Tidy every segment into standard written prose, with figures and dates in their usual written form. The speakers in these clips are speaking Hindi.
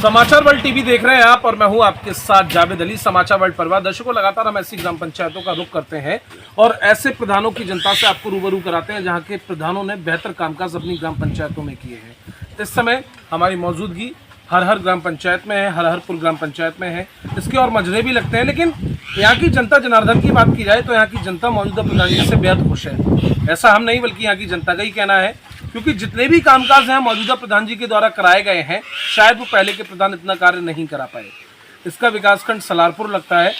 समाचार वर्ल्ड टीवी देख रहे हैं आप और मैं हूं आपके साथ जावेद अली। समाचार वर्ल्ड परिवार दर्शकों, लगातार हम ऐसी ग्राम पंचायतों का रुख करते हैं और ऐसे प्रधानों की जनता से आपको रूबरू कराते हैं जहां के प्रधानों ने बेहतर कामकाज अपनी ग्राम पंचायतों में किए हैं। इस समय हमारी मौजूदगी हर ग्राम पंचायत में है, हरहरपुर ग्राम पंचायत में है। इसके और मजरे भी लगते हैं, लेकिन यहाँ की जनता जनार्दन की बात की जाए तो यहाँ की जनता मौजूदा प्रधान जी से बेहद खुश है। ऐसा हम नहीं बल्कि यहाँ की जनता का ही कहना है, क्योंकि जितने भी कामकाज हैं मौजूदा प्रधान जी के द्वारा कराए गए हैं, शायद वो पहले के प्रधान इतना कार्य नहीं करा पाए। इसका विकासखंड सलारपुर लगता है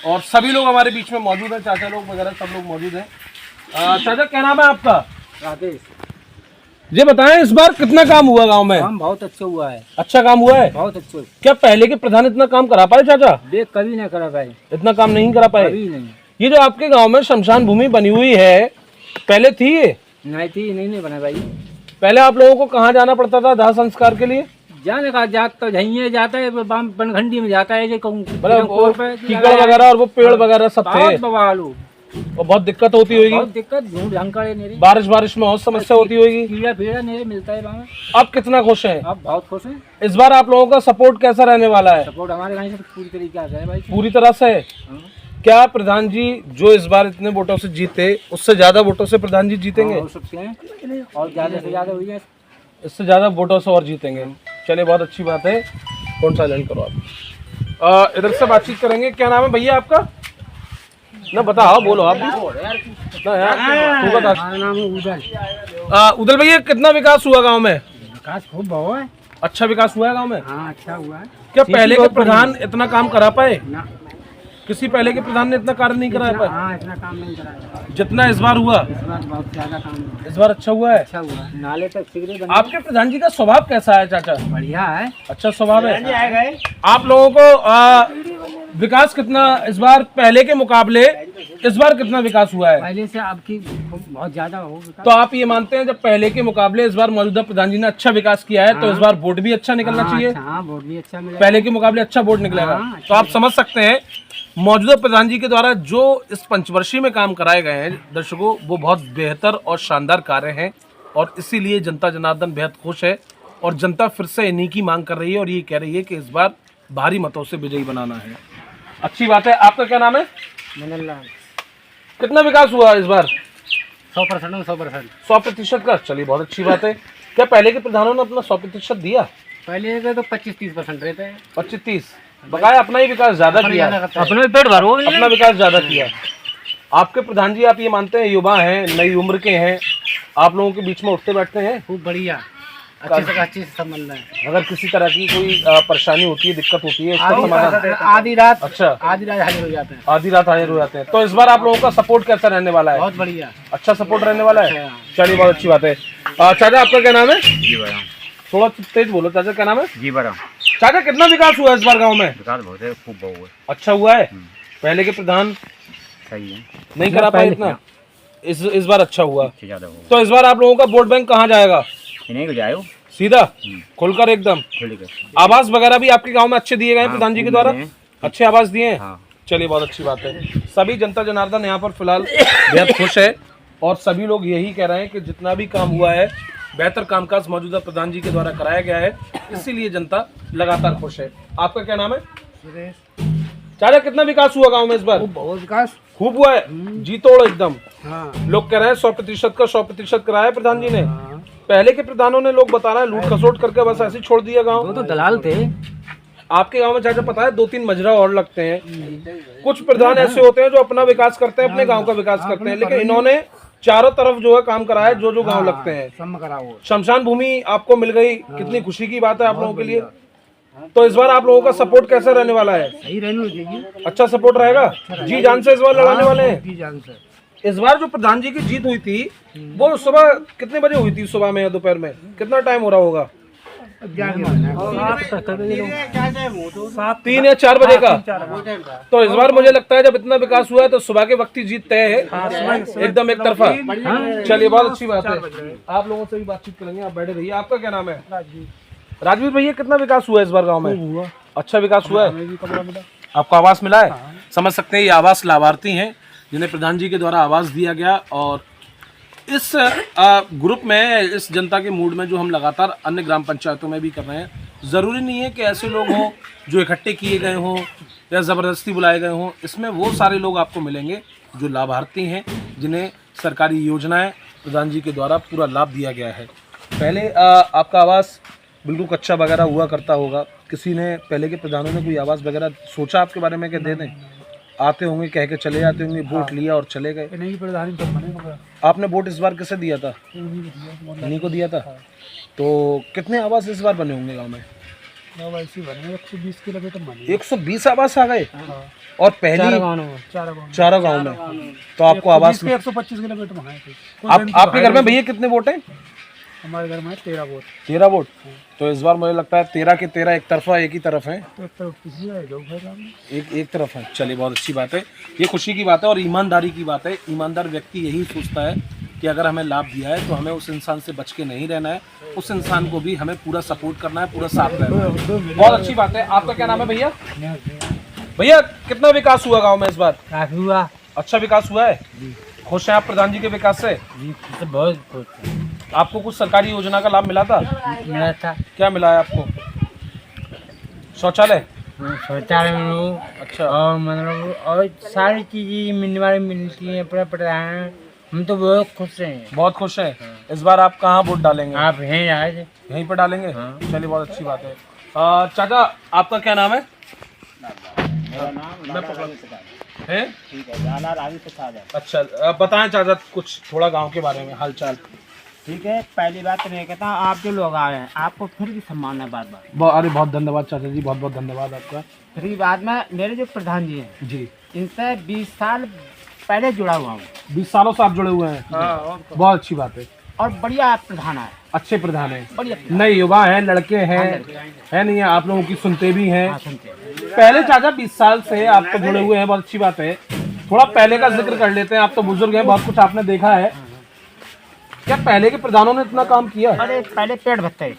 और सभी लोग हमारे बीच में मौजूद हैं, चाचा लोग वगैरह सब लोग मौजूद हैं। चाचा क्या नाम है आपका? राकेश। ये बताएं इस बार कितना काम हुआ गांव में? काम बहुत अच्छा हुआ है। अच्छा काम हुआ है? बहुत अच्छा। क्या पहले के प्रधान इतना काम करा पाए चाचा? देख कभी नहीं करा पाए, इतना काम नहीं करा पाए। कभी नहीं। ये जो आपके गांव में शमशान भूमि बनी हुई है, पहले थी ये? नहीं थी, नहीं बना भाई। पहले आप लोगों को कहाँ जाना पड़ता था दाह संस्कार के लिए? जाने का जाता झइये जाता है, बनखंडी में जाता है, कीकड़ वगैरह और वो पेड़ वगैरह सब थे और बहुत दिक्कत होती होगी। बहुत दिक्कत, बारिश में बहुत समस्या होती होगी। कीड़ा पेड़ा नहीं मिलता है वहाँ। अब कितना खुश हैं? अब बहुत खुश हैं। इस बार आप लोगों का सपोर्ट कैसा रहने वाला है? सपोर्ट हमारे यहाँ से पूरी तरीके से है भाई। पूरी तरह से। क्या प्रधान जी जो इस बार इतने वोटों से जीते, उससे ज्यादा वोटों से प्रधान जी जीतेंगे? हो सकते हैं और ज्यादा से ज्यादा हो जाए, इससे ज्यादा वोटों से और जीतेंगे। चलिए बहुत अच्छी बात है। कौन सा साइलेंट करो आप। इधर से बातचीत करेंगे। क्या नाम है भैया आपका? ना बताओ, बोलो आप भी ना यार, तू बता। नाम है उदल। उदल भैया कितना विकास हुआ गांव में? विकास खूब हुआ है। अच्छा विकास हुआ है गांव में? हाँ अच्छा हुआ है। क्या पहले के प्रधान इतना काम करा पाए? ना, किसी पहले के प्रधान ने इतना कार्य नहीं करा पाए? हाँ इतना काम नहीं कराया। जितना इस बार हुआ? इस बार बहुत ज्यादा काम हुआ। इस बार अच्छा हुआ है। अच्छा हुआ है। नाले तक सिगरेट बने। आपके प्रधान जी का स्वभाव कैसा है चाचा? बढ़िया है। अच्छा स्वभाव है। आप लोगों को विकास कितना इस बार पहले के मुकाबले इस बार कितना विकास हुआ है? पहले से आपकी बहुत ज्यादा हो। तो आप ये मानते हैं जब पहले के मुकाबले इस बार मौजूदा प्रधान जी ने अच्छा विकास किया है, तो इस बार वोट भी अच्छा निकलना चाहिए? हाँ वोट भी अच्छा मिलेगा। पहले के मुकाबले अच्छा वोट निकलेगा। हाँ, तो आप समझ सकते हैं मौजूदा प्रधान जी के द्वारा जो इस पंचवर्षीय में काम कराए गए हैं दर्शकों, वो बहुत बेहतर और शानदार कार्य हैं और इसीलिए जनता जनार्दन बेहद खुश है और जनता फिर से इन्हीं की मांग कर रही है और ये कह रही है कि इस बार भारी मतों से विजयी बनाना है। अच्छी बात है। आपका क्या नाम है? मनोहर। कितना विकास हुआ इस बार? 100%। 100% का। चलिए बहुत अच्छी बात है। क्या पहले के प्रधानों ने अपना 100% दिया? पहले के तो 25-30% रहते हैं। 25-30 बकाया अपना ही विकास ज्यादा किया, अपने पेट भरो, अपना विकास ज्यादा किया। आपके प्रधान जी आप ये मानते हैं युवा हैं, नई उम्र के हैं, आप लोगों के बीच में उठते बैठते हैं? खूब बढ़िया, अच्छे से संबंध है। अगर किसी तरह की कोई परेशानी होती है, दिक्कत होती है, उसका समाधान आधी रात। अच्छा आधी रात हाजिर हो जाते हैं। आधी रात हाजिर हो जाते हैं। तो इस बार आप लोगों का सपोर्ट कैसा रहने वाला है? बहुत बढ़िया, अच्छा सपोर्ट रहने वाला है। चलिए बहुत अच्छी बात है। चाचा आपका क्या नाम है? जी बड़ा। थोड़ा तेज बोलो चाचा, क्या नाम है? जी बड़ा। चाचा कितना विकास हुआ इस बार गाँव में? विकास बहुत है, खूब बहुत है। अच्छा हुआ है। पहले के प्रधान सही है, नहीं करा पाए इतना, इस बार अच्छा हुआ। ज्यादा हो। तो इस बार आप लोगों का वोट बैंक कहाँ जाएगा? इन्हीं को जाओ सीधा खुलकर एकदम। आवास वगैरह भी आपके गांव में अच्छे दिए गए हैं प्रधान जी के द्वारा? अच्छे आवास दिए हैं। चलिए बहुत अच्छी बात है। सभी जनता जनार्दन यहाँ पर फिलहाल बेहद खुश है और सभी लोग यही कह रहे हैं कि जितना भी काम हुआ है बेहतर कामकाज मौजूदा प्रधान जी के द्वारा कराया गया है, इसीलिए जनता लगातार खुश है। आपका क्या नाम है? चाचा कितना विकास हुआ गाँव में इस बार? बहुत विकास खूब हुआ है, जी तोड़ एकदम। हाँ। लोग कह रहे हैं 100% का 100% कराया है प्रधान जी ने। पहले के प्रधानों ने लोग बता रहे हैं लूट खसोट करके बस ऐसे छोड़ दिया गांव। वो तो दलाल थे। आपके गांव में चाचा पता है 2-3 मजरा और लगते हैं। कुछ प्रधान ऐसे होते हैं जो अपना विकास करते हैं, अपने गांव का विकास करते हैं, लेकिन इन्होंने चारों तरफ जो है काम कराया जो गांव लगते हैं। शमशान भूमि आपको मिल गई, कितनी खुशी की बात है आप लोगों के लिए। तो इस बार आप लोगों का सपोर्ट कैसा रहने वाला है? सही रहने चाहिए। अच्छा सपोर्ट रहेगा। जी जान से इस बार लड़ाने वाले हैं। जी जान से। इस बार जो प्रधान जी की जीत हुई थी वो सुबह कितने बजे हुई थी? सुबह में या दोपहर में? कितना टाइम हो रहा होगा? 3 या 4 बजे का। तो इस बार मुझे लगता है जब इतना विकास हुआ है तो सुबह के वक्त ही जीत तय है, एकदम एक तरफा। चलिए बहुत अच्छी बात है। आप लोगों से भी बातचीत करेंगे, आप बैठे रहिए। आपका क्या नाम है? राजवीर भैया कितना विकास हुआ है इस बार गाँव में? अच्छा विकास हुआ है। आपको आवास मिला है? समझ सकते हैं ये आवास लाभार्थी हैं जिन्हें प्रधान जी के द्वारा आवास दिया गया और इस ग्रुप में, इस जनता के मूड में जो हम लगातार अन्य ग्राम पंचायतों में भी कर रहे हैं, ज़रूरी नहीं है कि ऐसे लोग हों जो इकट्ठे किए गए हों या ज़बरदस्ती बुलाए गए हों। इसमें वो सारे लोग आपको मिलेंगे जो लाभार्थी हैं, जिन्हें सरकारी योजनाएं प्रधान जी के द्वारा पूरा लाभ दिया गया है। पहले आपका आवास बिल्कुल कच्चा वगैरह हुआ करता होगा, किसी ने पहले के प्रधानों ने कोई आवास वगैरह सोचा आपके बारे में कि दे दें? आते होंगे, कह के चले जाते होंगे, वोट लिया और चले गए। नहीं प्रधान तो बनेगा। आपने वोट इस बार किसे दिया था? इन्हीं को दिया था। तो कितने आवास इस बार बने होंगे गांव में? 120 किलोमीटर बने। 120 आवास आ गए और पहली चारों गाँव में। तो आपको आवास में 125 किलोमीटर बनाए थे। आपके घर में भैया कितने वोट हैं? हमारे घर में 13 वोट। 13 वोट। तो इस बार मुझे लगता है 13 के 13 एक तरफा एक ही तरफ है, एक तरफ है। चलिए बहुत अच्छी बात है, ये खुशी की बात है और ईमानदारी की बात है। ईमानदार व्यक्ति यही सोचता है कि अगर हमें लाभ दिया है तो हमें उस इंसान से बच के नहीं रहना है, उस इंसान को भी हमें पूरा सपोर्ट करना है, पूरा साथ रहना है। बहुत अच्छी बात है। आपका क्या नाम है भैया? भैया कितना विकास हुआ गाँव में इस बार? काफी हुआ। अच्छा विकास हुआ है? खुश हैं आप प्रधान जी के विकास से? बहुत खुश है। आपको कुछ सरकारी योजना का लाभ मिला था? मिला था। क्या मिला है आपको? शौचालय? शौचालय में। अच्छा। और मतलब और सारी चीजें मिलने वाली मिलती हैं अपना प्रधान। हम तो बहुत खुश हैं। बहुत खुश हैं। इस बार आप कहाँ वोट डालेंगे? आप यहीं आए थे। यहीं पर डालेंगे? हाँ। चलिए बहुत अच्छी बात है। चाचा आपका क्या नाम है? मेरा नाम है? ठीक है, लाला रावी प्रसाद है। अच्छा बताएं चाचा कुछ थोड़ा गांव के बारे में हाल चाल। ठीक है, पहली बात तो नहीं कहता, आप जो लोग आए हैं आपको फिर भी सम्मान है बार बार। अरे बहुत धन्यवाद चाचा जी, बहुत बहुत धन्यवाद आपका। फिर बाद में मेरे जो प्रधान जी हैं जी, इनसे 20 साल पहले जुड़ा हुआ हूँ। 20 सालों से आप जुड़े हुए हैं? बहुत अच्छी बात है। और बढ़िया प्रधान है, अच्छे प्रधान है, बढ़िया नए युवा हैं, लड़के हैं, है नहीं है? आप लोगों की सुनते भी हैं। सुनते हैं। पहले चाचा 20 साल से आप तो जुड़े हुए हैं, बहुत अच्छी बात है। थोड़ा पहले का जिक्र कर लेते हैं, आप तो बुजुर्ग हैं, बहुत कुछ आपने देखा है। क्या पहले के प्रधानों ने इतना काम किया? अरे पहले पेट भरते है,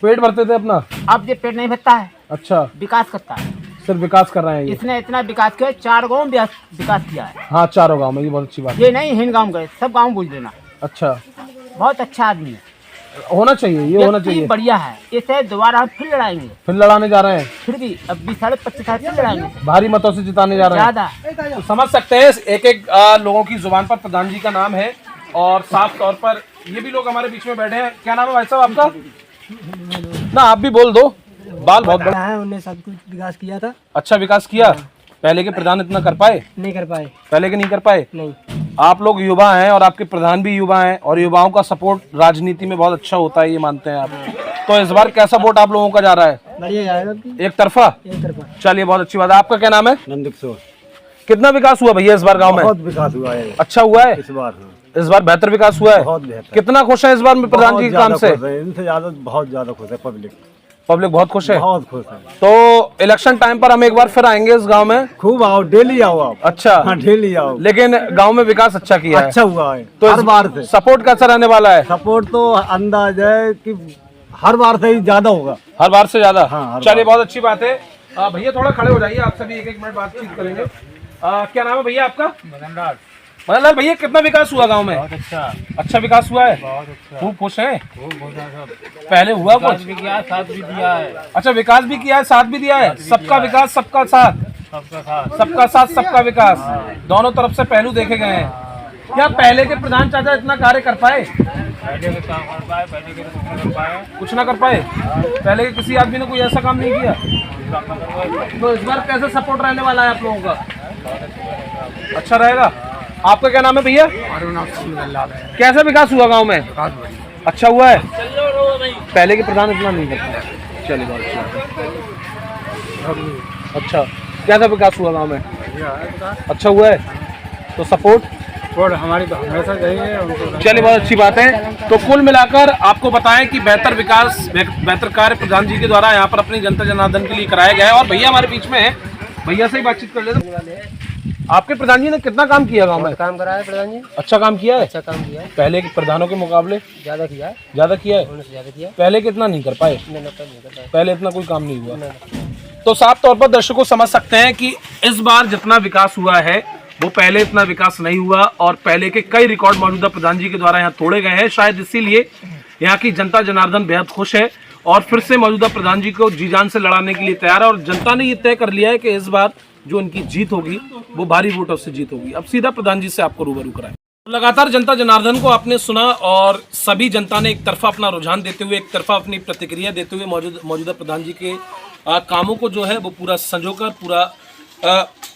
पेट भरते थे अपना। अब ये पेट नहीं भरता है, अच्छा, विकास करता है। सिर्फ विकास कर रहे हैं ये? इसने इतना विकास किया, 4 गाँव विकास किया है। हाँ, चारों गांव में, ये बहुत अच्छी बात है। ये नहीं हिंद गाँव गए, सब गाँव बोल देना। अच्छा, बहुत अच्छा आदमी है, होना चाहिए, ये होना व्यक्ति चाहिए। बढ़िया है। इसे दोबारा हम फिर लड़ाएंगे, फिर लड़ाने जा रहे हैं? फिर भी अब 20 साल 25 साल फिर लड़ाएंगे, भारी मतों से जिताने जा रहे हैं। ज्यादा। तो समझ सकते हैं एक एक लोगों की जुबान पर प्रधान जी का नाम है और साफ तौर पर ये भी लोग हमारे बीच में बैठे हैं। क्या नाम है भाई साहब आपका? ना आप भी बोल दो, बाल बहुत बड़ा है। उन्होंने सब कुछ विकास किया था। अच्छा विकास किया। पहले के प्रधान इतना कर पाए? नहीं कर पाए। पहले के नहीं कर पाए। नहीं। आप लोग युवा हैं और आपके प्रधान भी युवा हैं और युवाओं का सपोर्ट राजनीति में बहुत अच्छा होता है, ये मानते हैं आप। तो इस बार कैसा वोट आप लोगों का जा रहा है? बढ़िया जाएगा। एक तरफा? एक तरफा। चलिए बहुत अच्छी बात है। आपका क्या नाम है? नंदकिशोर। कितना विकास हुआ भैया इस बार गांव में? बहुत विकास हुआ है अच्छा हुआ है इस बार। इस बार बेहतर विकास हुआ है? बहुत बेहतर। कितना खुश है इस बार में प्रधान जी के काम से? इनसे ज्यादा बहुत ज्यादा खुश है पब्लिक। पब्लिक बहुत खुश है? बहुत खुश है। तो इलेक्शन टाइम पर हम एक बार फिर आएंगे इस गांव में। खूब आओ, डेली आओ आप। अच्छा। हाँ, डेली आओ। लेकिन गांव में विकास अच्छा किया है? अच्छा हुआ है तो हर बार से। सपोर्ट कैसा रहने वाला है? सपोर्ट तो अंदाज है कि हर बार से ही ज्यादा होगा। हर बार से ज्यादा? हाँ, हर चलिए बहुत अच्छी बात है। भैया थोड़ा खड़े हो जाइए, आप सभी एक एक मिनट बातचीत करेंगे। क्या नाम है भैया आपका? मदन लाल। भैया कितना विकास हुआ गांव में? बहुत अच्छा। अच्छा विकास हुआ है? बहुत अच्छा। खूब खुश हैं? बहुत पहले हुआ कुछ? भी किया, साथ भी दिया है। अच्छा विकास भी किया है, साथ भी दिया है। सबका विकास सबका साथ, सबका साथ। सबका साथ सबका विकास, दोनों तरफ से पहलू देखे गए हैं। क्या पहले के प्रधान चाचा इतना कार्य कर पाए? पहले के काम कर पाए, पहले के कुछ नहीं कर पाए। कुछ ना कर पाए? पहले के किसी आदमी ने कोई ऐसा काम नहीं किया? तो इस बार कैसे सपोर्ट रहने वाला है आप लोगों का? अच्छा रहेगा। आपका क्या नाम है भैया? कैसा विकास हुआ गांव में? अच्छा हुआ है? पहले के प्रधान इतना नहीं करते। चलिए बहुत अच्छा। अच्छा कैसा विकास हुआ गांव में? अच्छा हुआ है? तो सपोर्ट हमारी तो हमेशा यही है उनको। चलिए बहुत अच्छी बात है। तो कुल मिलाकर आपको बताएं कि बेहतर विकास, बेहतर कार्य प्रधान जी के द्वारा यहाँ पर अपनी जनता जनार्दन के लिए कराया गया है। और भैया हमारे बीच में है, भैया से ही बातचीत कर लेते। आपके प्रधान जी ने कितना काम किया गांव में? काम करा है प्रधान जी। अच्छा काम किया है? अच्छा काम किया है। पहले के प्रधानों के मुकाबले ज्यादा किया है। ज्यादा किया है? ज्यादा किया। पहले कितना नहीं कर पाए? नहीं कर पाए। पहले इतना कोई काम नहीं हुआ। तो साफ तौर पर दर्शकों समझ सकते हैं कि इस बार जितना विकास हुआ है वो पहले इतना विकास नहीं हुआ और पहले के कई रिकॉर्ड मौजूदा प्रधान जी के द्वारा यहाँ तोड़े गए हैं। शायद इसीलिए यहाँ की जनता जनार्दन बेहद खुश है और फिर से मौजूदा प्रधान जी को जी जान से लड़ाने के लिए तैयार है और जनता ने ये तय कर लिया है कि इस बार जो इनकी जीत होगी वो भारी वोटों से जीत होगी। अब सीधा प्रधान जी से आपको रूबरू कराएं। लगातार जनता जनार्दन को आपने सुना और सभी जनता ने एक तरफा अपना रुझान देते हुए, एक तरफा अपनी प्रतिक्रिया देते हुए मौजूदा प्रधान जी के कामों को जो है वो पूरा संजोकर पूरा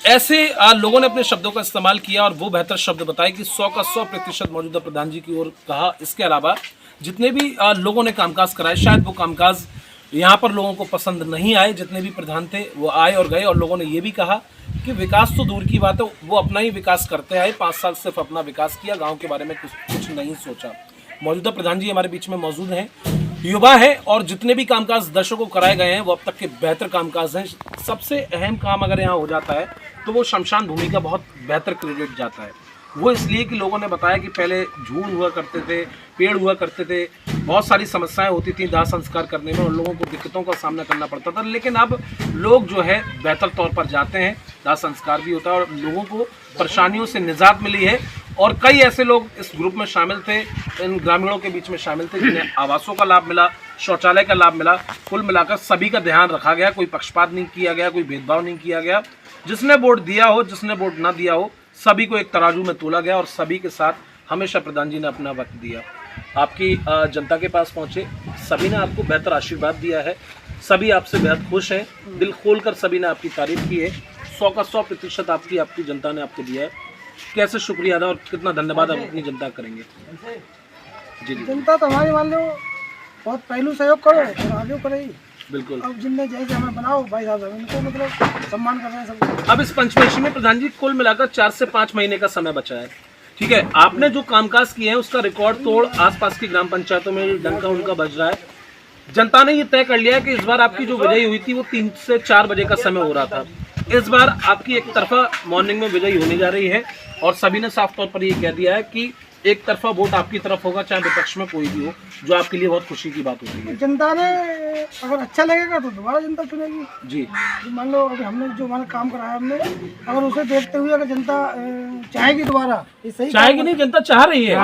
ऐसे लोगों ने अपने शब्दों का इस्तेमाल किया और वो बेहतर शब्द बताए कि 100 का 100% मौजूदा प्रधान जी की ओर कहा। इसके अलावा जितने भी लोगों ने कामकाज कराए, शायद वो कामकाज यहाँ पर लोगों को पसंद नहीं आए। जितने भी प्रधान थे वो आए और गए और लोगों ने ये भी कहा कि विकास तो दूर की बात है, वो अपना ही विकास करते आए। 5 साल सिर्फ अपना विकास किया, गाँव के बारे में कुछ नहीं सोचा। मौजूदा प्रधान जी हमारे बीच में मौजूद हैं, युवा है और जितने भी कामकाज दर्शकों को कराए गए हैं वो अब तक के बेहतर कामकाज हैं। सबसे अहम काम अगर यहाँ हो जाता है तो वो शमशान भूमि का बहुत बेहतर क्रेडिट जाता है। वो इसलिए कि लोगों ने बताया कि पहले झूल हुआ करते थे, पेड़ हुआ करते थे, बहुत सारी समस्याएं होती थी दाह संस्कार करने में और लोगों को दिक्कतों का सामना करना पड़ता था। लेकिन अब लोग जो है बेहतर तौर पर जाते हैं, दाह संस्कार भी होता है और लोगों को परेशानियों से निजात मिली है। और कई ऐसे लोग इस ग्रुप में शामिल थे, इन ग्रामीणों के बीच में शामिल थे जिन्हें आवासों का लाभ मिला, शौचालय का लाभ मिला। कुल मिलाकर सभी का ध्यान रखा गया, कोई पक्षपात नहीं किया गया, कोई भेदभाव नहीं किया गया। जिसने वोट दिया हो, जिसने वोट ना दिया हो, सभी को एक तराजू में तोला गया और सभी के साथ हमेशा प्रधान जी ने अपना वक्त दिया। आपकी जनता के पास पहुंचे, सभी ने आपको बेहतर आशीर्वाद दिया है, सभी आपसे बेहद खुश हैं, दिल खोलकर सभी ने आपकी तारीफ की है। 100 का 100% आपकी जनता ने आपको दिया है। कैसे शुक्रिया अदा और कितना धन्यवाद आप अपनी जनता करेंगे? जी जी, जनता तो हमारी मान लो बहुत पहलू सहयोग करो और आगे करेगी। बिल्कुल। अब जिनने जैसे हमें बनाओ भाई साहब उनको मतलब सम्मान कर रहे हैं सबको। अब इस पंचवर्षीय में प्रधान जी कुल मिलाकर 4 से 5 महीने का समय बचा है, ठीक है। आपने जो कामकाज किए हैं उसका रिकॉर्ड तोड़ आसपास की ग्राम पंचायतों में डंका उनका बज रहा है। जनता ने ये तय कर लिया कि इस बार आपकी जो विजयी हुई थी वो 3 से 4 बजे का समय हो रहा था। इस बार आपकी एक तरफा मॉर्निंग में विजयी होने जा रही है और सभी ने साफ तौर पर ये कह दिया है कि एक तरफा वोट आपकी तरफ होगा, चाहे विपक्ष में कोई भी हो, जो आपके लिए बहुत खुशी की बात होती है। जनता ने अगर अच्छा लगेगा तो दोबारा जनता चुनेगी जी। मान लो अभी हमने जो हमारा काम कराया हमने, अगर उसे देखते हुए अगर जनता चाहेगी दोबारा, ये सही चाहेगी नहीं, जनता चाह रही है,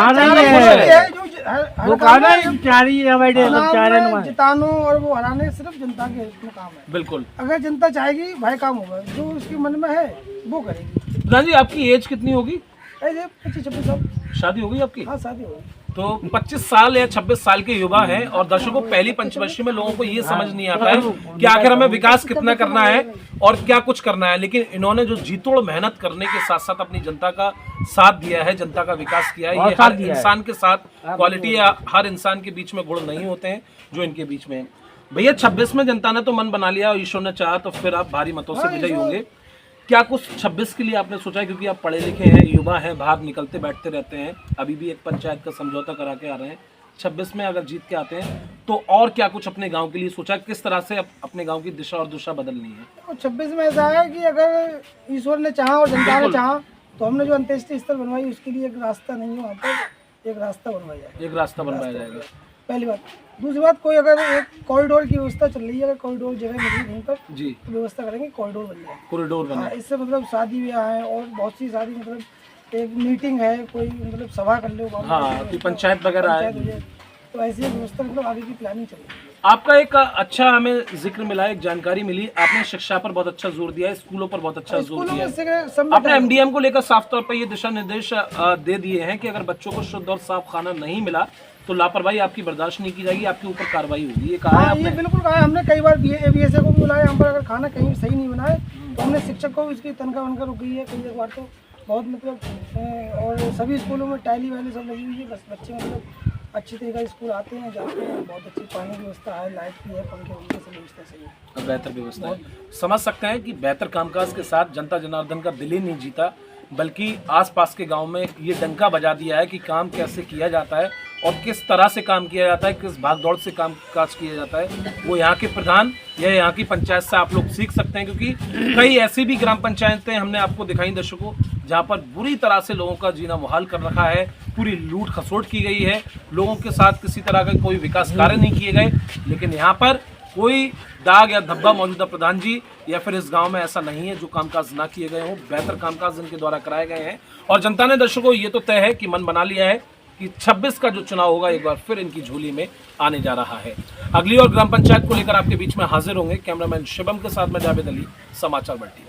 जितानो और वो हराने सिर्फ जनता के काम है। बिल्कुल, अगर जनता चाहेगी भाई काम होगा, जो उसके मन में है वो करेगी। प्रधान जी आपकी एज कितनी होगी? 25-26 साल। शादी होगी आपकी? हाँ शादी होगी। तो 25 साल या 26 साल के युवा हैं और दर्शकों पहली पंचवर्षीय में लोगों को ये समझ नहीं आता है कि आखिर हमें विकास कितना करना है और क्या कुछ करना है। लेकिन इन्होंने जो जीतोड़ मेहनत करने के साथ साथ अपनी जनता का साथ दिया है, जनता का विकास किया है। ये हर इंसान के साथ क्वालिटी या हर इंसान के बीच में गुण नहीं होते हैं जो इनके बीच में है। भैया 26 में जनता ने तो मन बना लिया और ईश्वर ने चाहा तो फिर आप भारी मतों से विजयी होंगे। क्या कुछ 26 के लिए आपने सोचा है? क्योंकि आप पढ़े लिखे हैं, युवा हैं, बाहर निकलते बैठते रहते हैं, अभी भी एक पंचायत का समझौता करा के आ रहे हैं। 26 में अगर जीत के आते हैं तो और क्या कुछ अपने गांव के लिए सोचा है? किस तरह से अपने गांव की दिशा और दिशा बदलनी है? 26 में ऐसा है कि अगर ईश्वर ने चाहा और जनता ने चाहा तो हमने जो अंत्येष्टि स्थल बनवाई उसके लिए एक रास्ता नहीं है, वहाँ पर एक रास्ता बनवाया जाएगा। एक रास्ता बनवाया जाएगा, पहली बात। दूसरी बात, कोई अगर एक कॉरिडोर की व्यवस्था चल रही है, अगर कॉरिडोर जगह मिली कहीं पर जी तो व्यवस्था करेंगे, कॉरिडोर बन जाए, कॉरिडोर बना। इससे मतलब शादी ब्याह है और बहुत सी सारी मतलब एक मीटिंग है, कोई मतलब सभा कर लो, हाँ कोई पंचायत वगैरह है, तो ऐसी व्यवस्था मतलब आगे की प्लानिंग चल रही है। आपका एक अच्छा हमें जिक्र मिला, एक जानकारी मिली, आपने शिक्षा पर बहुत अच्छा जोर दिया है, स्कूलों पर बहुत अच्छा जोर दिया है। आपने एमडीएम को लेकर साफ तौर पर ये दिशा निर्देश दे दिए हैं कि अगर बच्चों को शुद्ध और साफ खाना नहीं मिला तो लापरवाही आपकी बर्दाश्त नहीं की जाएगी, आपके ऊपर कार्रवाई होगी। ये कहा है आपने? ये बिल्कुल कहा है हमने, कई बार बीएसए को भी बुलाया हम पर, अगर खाना कहीं सही नहीं बना है तो हमने शिक्षक को इसकी तनख्वाह बनकर रुकी है कई बार, तो बहुत मतलब और सभी स्कूलों में टाइली वाली सब लगी हुई है, बस बच्चे मतलब अच्छी तरीके से स्कूल आते हैं, जाते हैं, बहुत अच्छी पानी की व्यवस्था है, लाइट की है, पंखे उनके सब व्यवस्था सही है, बेहतर व्यवस्था है। समझ सकते हैं कि बेहतर कामकाज के साथ जनता जनार्दन का दिल ही नहीं जीता, बल्कि आसपास के गांव में ये डंका बजा दिया है कि काम कैसे किया जाता है और किस तरह से काम किया जाता है, किस भागदौड़ से काम काज किया जाता है। वो यहाँ के प्रधान या यहाँ की पंचायत से आप लोग सीख सकते हैं, क्योंकि कई ऐसी भी ग्राम पंचायतें हमने आपको दिखाई दर्शकों जहाँ पर बुरी तरह से लोगों का जीना मुहाल कर रखा है, पूरी लूट खसोट की गई है, लोगों के साथ किसी तरह का कोई विकास कार्य नहीं किए गए। लेकिन यहाँ पर कोई दाग या धब्बा मौजूदा प्रधान जी या फिर इस गांव में ऐसा नहीं है जो कामकाज ना किए गए हों। बेहतर कामकाज इनके द्वारा कराए गए हैं और जनता ने दर्शकों ये तो तय है कि मन बना लिया है कि 26 का जो चुनाव होगा एक बार फिर इनकी झोली में आने जा रहा है। अगली और ग्राम पंचायत को लेकर आपके बीच में हाजिर होंगे। कैमरामैन शिवम के साथ में जावेद अली, समाचार बल्टी।